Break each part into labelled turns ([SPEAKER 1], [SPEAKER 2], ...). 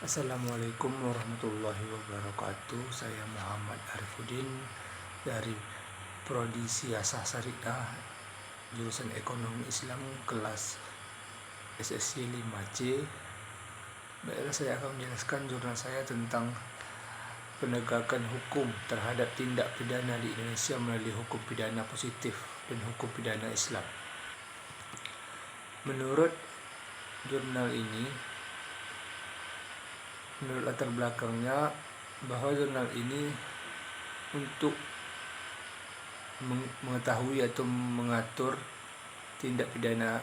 [SPEAKER 1] Assalamualaikum warahmatullahi wabarakatuh. Saya Muhammad Arifuddin dari Prodi Siasah Syariah jurusan Ekonomi Islam kelas SSC 5C. Baiklah, saya akan menjelaskan jurnal saya tentang penegakan hukum terhadap tindak pidana di Indonesia melalui hukum pidana positif dan hukum pidana Islam. Menurut jurnal ini, menurut latar belakangnya, bahwa jurnal ini untuk mengetahui atau mengatur tindak pidana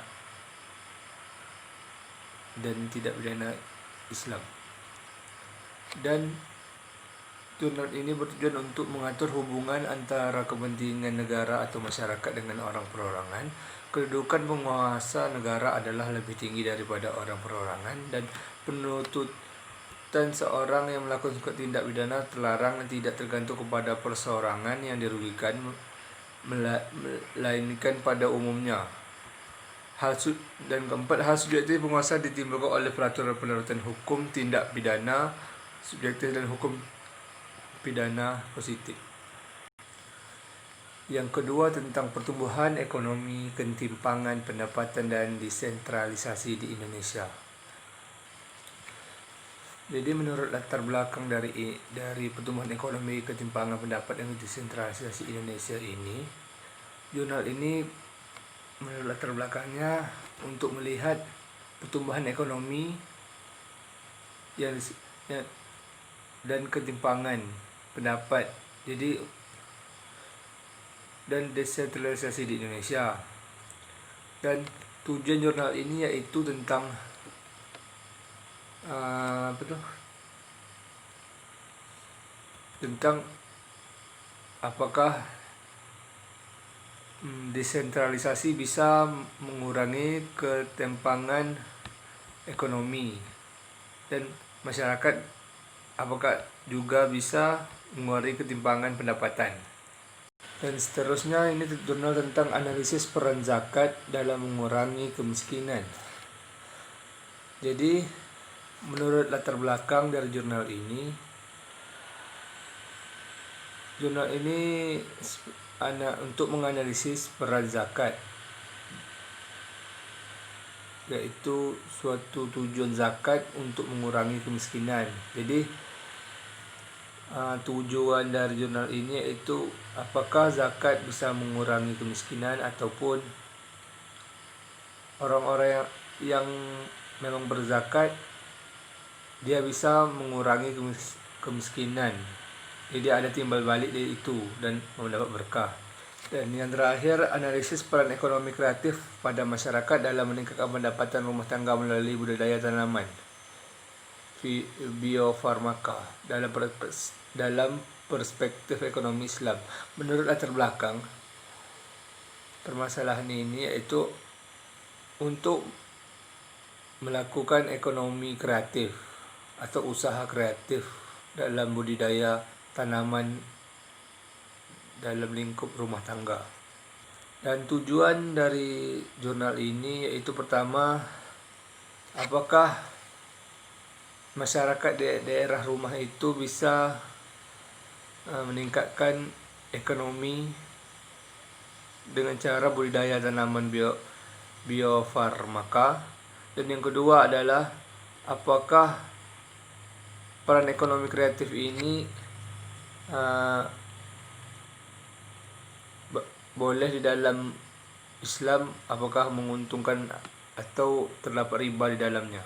[SPEAKER 1] dan tidak pidana Islam. Dan jurnal ini bertujuan untuk mengatur hubungan antara kepentingan negara atau masyarakat dengan orang perorangan. Kedudukan penguasa negara adalah lebih tinggi daripada orang perorangan, dan penuntutan seorang yang melakukan suatu tindak pidana terlarang dan tidak tergantung kepada perseorangan yang dirugikan, melainkan pada umumnya. Dan keempat, hal subjektif penguasa ditimbulkan oleh peraturan penerutan hukum tindak pidana subjektif dan hukum pidana positif. Yang kedua, tentang pertumbuhan ekonomi, ketimpangan pendapatan dan desentralisasi di Indonesia. Jadi menurut latar belakang dari pertumbuhan ekonomi, ketimpangan pendapat dan desentralisasi Indonesia ini, jurnal ini menurut latar belakangnya untuk melihat pertumbuhan ekonomi dan ketimpangan pendapat dan desentralisasi di Indonesia. Dan tujuan jurnal ini yaitu tentang tentang apakah desentralisasi bisa mengurangi ketimpangan ekonomi, dan masyarakat apakah juga bisa mengurangi ketimpangan pendapatan. Dan seterusnya, ini jurnal tentang analisis peran zakat dalam mengurangi kemiskinan. Jadi menurut latar belakang dari jurnal ini untuk menganalisis peran zakat, yaitu suatu tujuan zakat untuk mengurangi kemiskinan. Jadi tujuan dari jurnal ini yaitu apakah zakat bisa mengurangi kemiskinan, ataupun orang-orang yang memang berzakat dia bisa mengurangi kemiskinan. Jadi ada timbal balik dari itu dan mendapat berkah. Dan yang terakhir, analisis peran ekonomi kreatif pada masyarakat dalam meningkatkan pendapatan rumah tangga melalui budidaya tanaman biofarmaka dalam perspektif ekonomi Islam. Menurut latar belakang, permasalahan ini yaitu untuk melakukan ekonomi kreatif atau usaha kreatif dalam budidaya tanaman dalam lingkup rumah tangga. Dan tujuan dari jurnal ini yaitu, pertama, apakah masyarakat di daerah rumah itu bisa meningkatkan ekonomi dengan cara budidaya tanaman biofarmaka. Dan yang kedua adalah, apakah peran ekonomi kreatif ini boleh di dalam Islam, apakah menguntungkan atau terdapat riba di dalamnya.